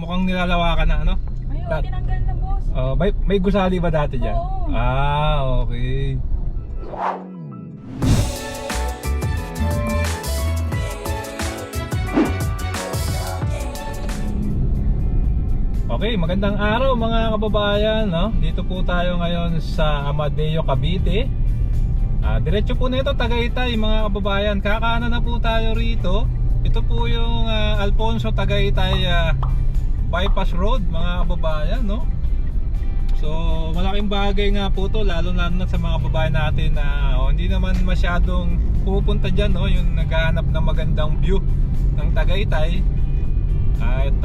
mukhang nilalawakan na, ano? Ayun, tinanggal na, boss. May gusali ba dati dyan? Oo. Okay. Okay, magandang araw mga kababayan, no? Dito po tayo ngayon sa Amadeo, Cavite. Diretso po nito Tagaytay mga kababayan. Kakaanan na po tayo rito. Ito po yung Alfonso Tagaytay bypass road mga kababayan, no? So malaking bagay nga po to, lalo na sa mga kababayan natin na hindi naman masyadong pupunta dyan, no? Yung naghahanap ng magandang view ng Tagaytay. At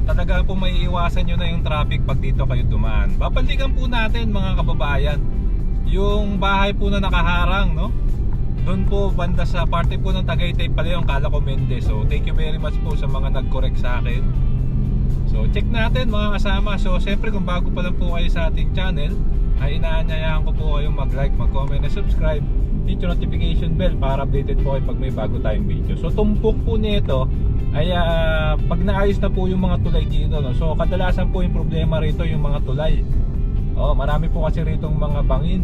talaga po may iwasan nyo na yung traffic pag dito kayo dumaan. Babalikan po natin mga kababayan yung bahay po na nakaharang, no? Doon po banda sa parte po ng Tagaytay pala yung kala ko Mendez. So thank you very much po sa mga nag-correct sa akin. So check natin mga kasama. So siyempre kung bago pa lang po kayo sa ating channel, ay inaanyayahan ko po kayong mag-like, mag-comment, and subscribe. Hit yung notification bell para updated po kayo pag may bago tayong video. So tumpok po nito ay pag naayos na po yung mga tulay dito, no? So kadalasan po yung problema rito yung mga tulay. Marami po kasi rito mga bangin.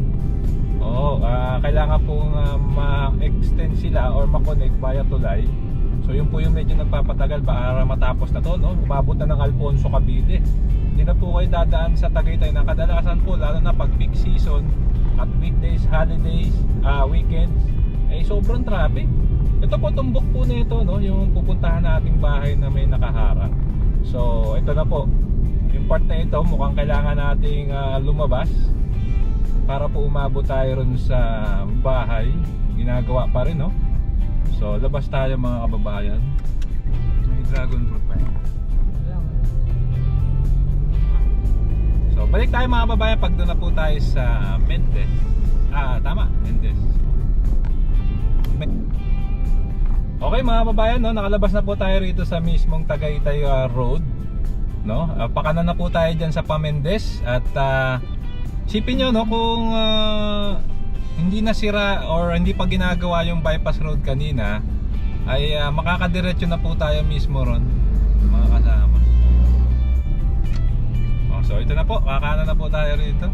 Kailangan po ma-extend sila or ma-connect via tulay. So yun po yung medyo nagpapatagal para matapos na to, no? Umabot na ng Alfonso, Cavite. Hindi na po kayo dadaan sa Tagaytay na kadalasan po, lalo na pag peak season at weekdays, holidays, weekends, sobrang traffic. Ito po tumbok po nito, no, yung pupuntahan nating bahay na may nakaharang. So ito na po yung part na ito, mukhang kailangan nating lumabas para po umabot tayo ron sa bahay. Ginagawa pa rin, no? So labas tayo mga kababayan. May dragon fruit pa yan. So balik tayo mga kababayan pag doon na po tayo sa Mendez. Tama, Mendez. Okay mga kababayan, no, nakalabas na po tayo rito sa mismong Tagaytay Road, no? Pakanan na po tayo diyan sa Pamendez at sipin nyo, no, kung hindi nasira or hindi pa ginagawa yung bypass road kanina, ay makakadiretso na po tayo mismo ron mga kasama. So ito na po, kakanan na po tayo rito.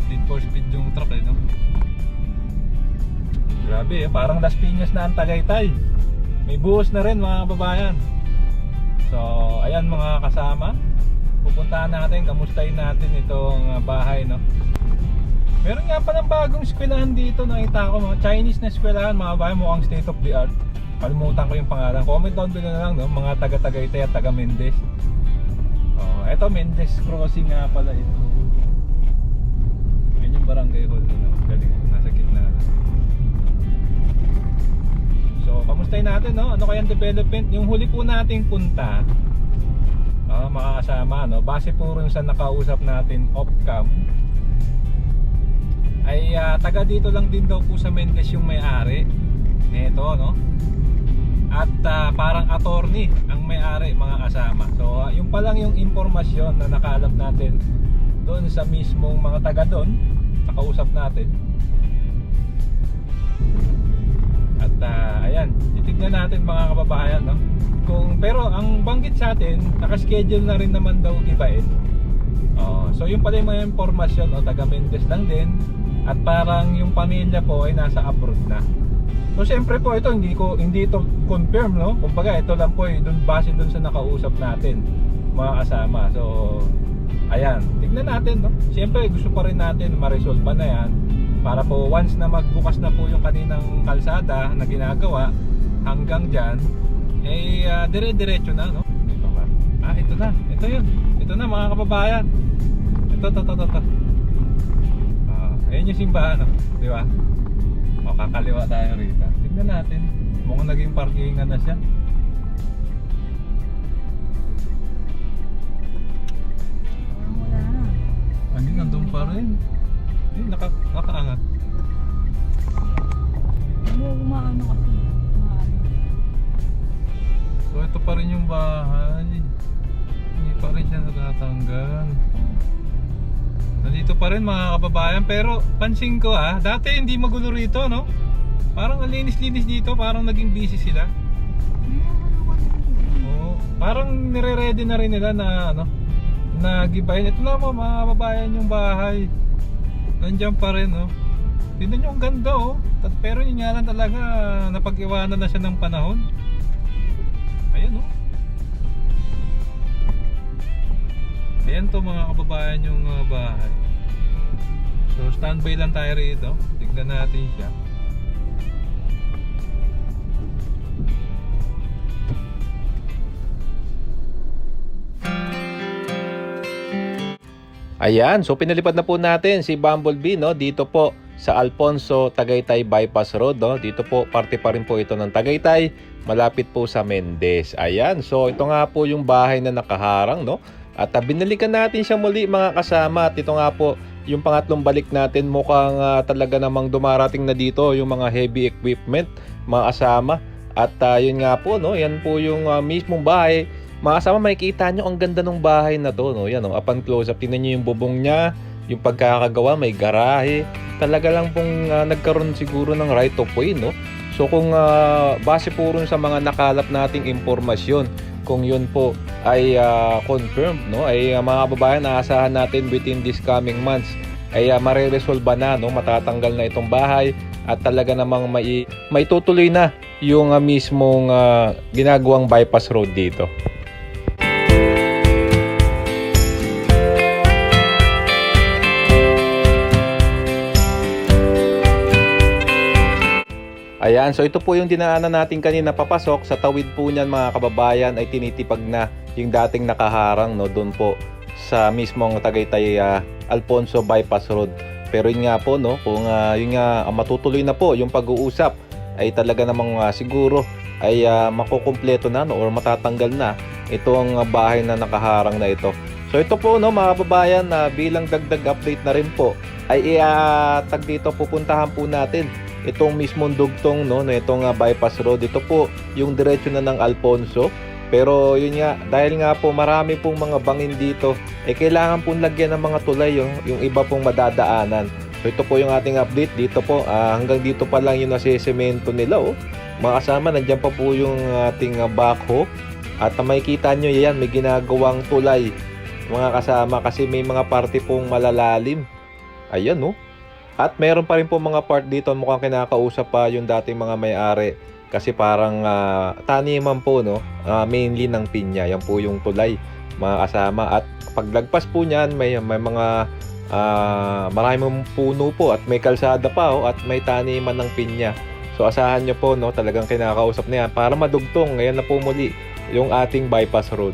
Need for speed yung truck, no? Grabe, parang Las Piñas na ang Tagaytay. May buhos na rin mga kababayan. So ayan mga kasama, pupuntahan natin, kamustahin natin itong bahay, no? Meron nga pa ng bagong eskwelahan dito, nakita ko, mga Chinese na eskwelahan mga kababayan, mukhang state of the art. Kalimutan ko yung pangalan. Comment down below na lang, no? Mga taga-Tagaytay at taga-Mendez. Eto Mendez Crossing nga pala ito. Yan yung barangay hall nila. Galing, nasa gitna na. So kamustahin natin, no? Ano kayang development? Yung huli po nating punta, mga kasama, no? Base po rin sa nakausap natin off-cam, ay taga dito lang din daw po sa Mendez yung may-ari nito, no? At parang attorney ang may-ari mga kasama. So yung pa lang yung impormasyon na nakaalap natin doon sa mismong mga taga doon, nakausap natin. At ayan, titignan natin mga kababayan, no? Pero ang banggit sa atin, naka-schedule na rin naman daw ibahin. So yung pala yung mga impormasyon, taga Mendez lang din. At parang yung pamilya po ay nasa abroad na. So siyempre po ito, hindi ito confirm, no? Kumbaga ito lang po dun, base dun sa nakausap natin mga kasama. So ayan, tignan natin, no? Siyempre gusto pa rin natin ma-resolve na yan, para po once na magbukas na po yung kaninang kalsada na ginagawa hanggang dyan, dire-diretso na, no? Ito ba? Ito na, ito yun. Ito na mga kababayan. Ito. Ayan yung simbahan, no? Di ba? Kakaliwa tayo rito. Tignan natin. Mukhang naging parkingan na siya. Wala na. Nandun pa rin. Nakaangat. Umaano kasi. So ito pa rin yung bahay. Hindi pa rin siya natatanggal. Nandito pa rin mga kababayan. Pero pansin ko dati hindi magulo rito, no? Parang ang linis-linis dito, parang naging busy sila. Oo, parang nire-ready na rin nila na ano, na gibayin. Ito na po mga kababayan yung bahay. Nandiyan pa rin, oh. Tignan nyo, ang ganda, oh. Pero yun nga lang talaga, napag-iwanan na siya ng panahon. Ayan, oh. Ayan to mga kababayan yung bahay. So standby lang tayo rito. Tignan natin siya. Ayan, so pinalipad na po natin si Bumblebee, no, dito po sa Alfonso Tagaytay Bypass Road, no. Dito po parte pa rin po ito ng Tagaytay, malapit po sa Mendez. Ayan, so ito nga po yung bahay na nakaharang, no. At binalikan natin siya muli mga kasama. At ito nga po yung pangatlong balik natin. Mukhang talaga namang dumarating na dito yung mga heavy equipment mga kasama. At yun nga po, no, yan po yung mismong bahay. Mga kasama, makikita nyo ang ganda ng bahay na to, no. Yan, no, upon close up, tingnan nyo yung bubong niya, yung pagkakagawa, may garahe. Talaga lang pong nagkaroon siguro ng right of way, no. So kung base po rin sa mga nakalap nating impormasyon, kung yun po ay confirmed, no, ay mga kababayan, naasahan natin within this coming months ay mareresolve na, no, matatanggal na itong bahay at talaga namang maitutuloy na yung mismong ginagawang bypass road dito. Ayan, so ito po yung dinaanan natin kanina papasok. Sa tawid po niyan mga kababayan ay tinitipag na yung dating nakaharang, no, doon po sa mismong Tagaytay Alfonso Bypass Road. Pero yun nga po, no, kung yun nga matutuloy na po yung pag-uusap ay talaga namang siguro ay makukumpleto na, no, or matatanggal na itong bahay na nakaharang na ito. So ito po, no, mga kababayan, bilang dagdag update na rin po ay tag dito pupuntahan po natin itong mismong dugtong, no, na itong bypass road. Ito po yung diretso na ng Alfonso. Pero yun nga, dahil nga po marami pong mga bangin dito, kailangan pong lagyan ng mga tulay yung iba pong madadaanan. So ito po yung ating update. Dito po, hanggang dito pa lang yung nasisemento nila, oh. Mga kasama, nandiyan pa po yung ating backhoe. At makikita nyo yan, may ginagawang tulay, mga kasama, kasi may mga parte pong malalalim. Ayan, oh. At meron pa rin po mga part dito, mukhang kinakausap pa yung dating mga may-ari. Kasi parang taniman po, no, mainly ng pinya. Yan po yung tulay, mga kasama. At paglagpas po niyan, may mga maraming puno po at may kalsada pa, oh, at may taniman ng pinya. So asahan nyo po, no, talagang kinakausap na yan para madugtong. Ngayon na po muli yung ating bypass road.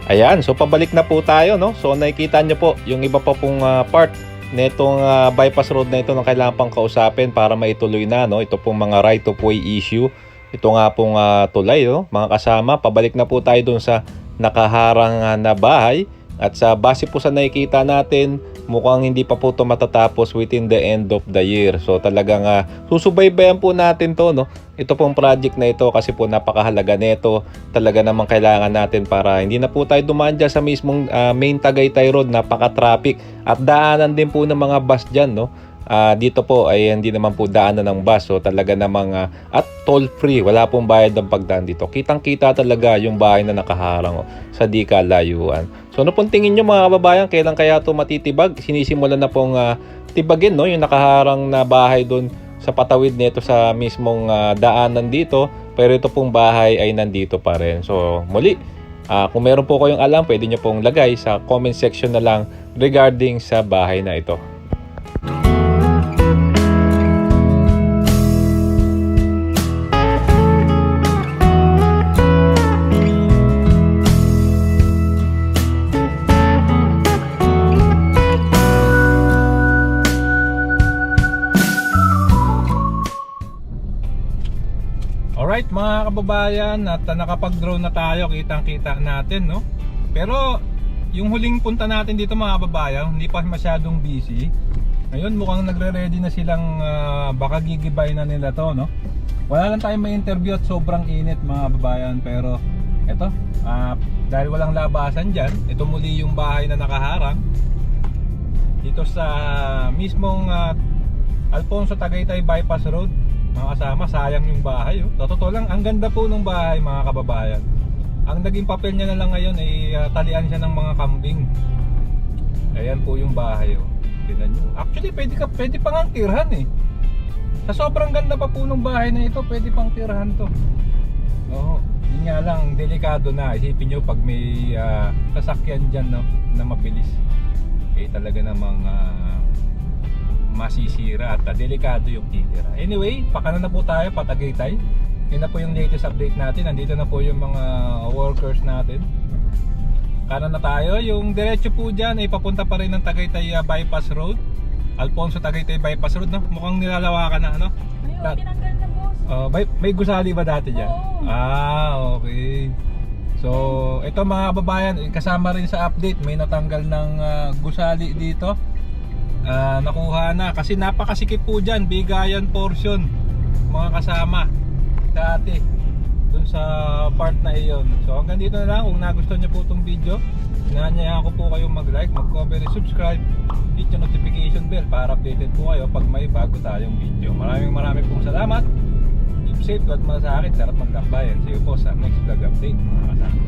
Ayan, so pabalik na po tayo, no. So nakikita nyo po yung iba pa pong part netong bypass road na ito na kailangan pang kausapin para maituloy na, no. Ito pong mga right of way issue. Ito nga pong tulay, no, mga kasama. Pabalik na po tayo dun sa nakaharang na bahay. At sa base po sa nakikita natin, mukhang hindi pa po ito matatapos within the end of the year. So talagang susubaybayan po natin to, no. Ito pong project na ito kasi po napakahalaga nito. Talaga namang kailangan natin para hindi na po tayo dumaan dyan sa mismong main Tagaytay Road. Napaka-traffic at daanan din po ng mga bus dyan, no. Dito po ay hindi naman po daanan ng bus. So talaga namang at toll free, wala pong bayad ng pagdaan dito. Kitang-kita talaga yung bahay na nakaharang, oh, sa di kalayuan. So ano pong tingin nyo mga kababayan, kailan kaya ito matitibag? Sinisimulan na pong tibagin, no, yung nakaharang na bahay doon sa patawid nito sa mismong daanan dito. Pero ito pong bahay ay nandito pa rin. So muli, kung meron po kayong alam, pwede nyo pong lagay sa comment section na lang regarding sa bahay na ito. Alright mga kababayan, at nakapag-drone na tayo, kitang-kita natin, no. Pero yung huling punta natin dito mga kababayan, hindi pa masyadong busy. Ngayon mukhang nagre-ready na silang baka gigibay na nila to, no? Wala lang tayong may interview at sobrang init mga babayan, pero eto, dahil walang labasan dyan, ito muli yung bahay na nakaharang dito sa mismong Alfonso Tagaytay Bypass Road. Mga kasama, sayang yung bahay, oh. Sa totoo lang, ang ganda po ng bahay mga kababayan. Ang naging papel niya na lang ngayon ay talian siya ng mga kambing. Ayan po yung bahay, oh. Tingnan nyo. Actually, pwede pang ang tirhan eh. Sa sobrang ganda pa po ng bahay na ito, pwede pang tirhan to. Oo. Yun nga lang, delikado na. Isipin nyo pag may sasakyan dyan, no, na mabilis. Eh talaga namang masisira at delikado yung titira. Anyway, pakana na po tayo, Patagaytay. Yun na po yung latest update natin. Nandito na po yung mga workers natin. Kanan na tayo. Yung diretso po dyan ay papunta pa rin ng Tagaytay Bypass Road. Alfonso Tagaytay Bypass Road, no? Mukhang nilalawakan na, ano? Ayun, tinanggal na boss. May gusali ba dati dyan? Oo. Okay. So, ito mga kababayan, kasama rin sa update, may natanggal ng gusali dito. Nakuha na kasi napakasikip po dyan, bigayan portion mga kasama dati dun sa part na iyon. So hanggang dito na lang. Kung nagustuhan niyo po itong video, inaanyayahan ko po kayong mag-like, mag-comment, subscribe, hit yung notification bell para updated po kayo pag may bago tayong video. Maraming pong salamat. Keep safe, God malasakit, sarap maglakbayan. See you po sa next vlog update mga kasama.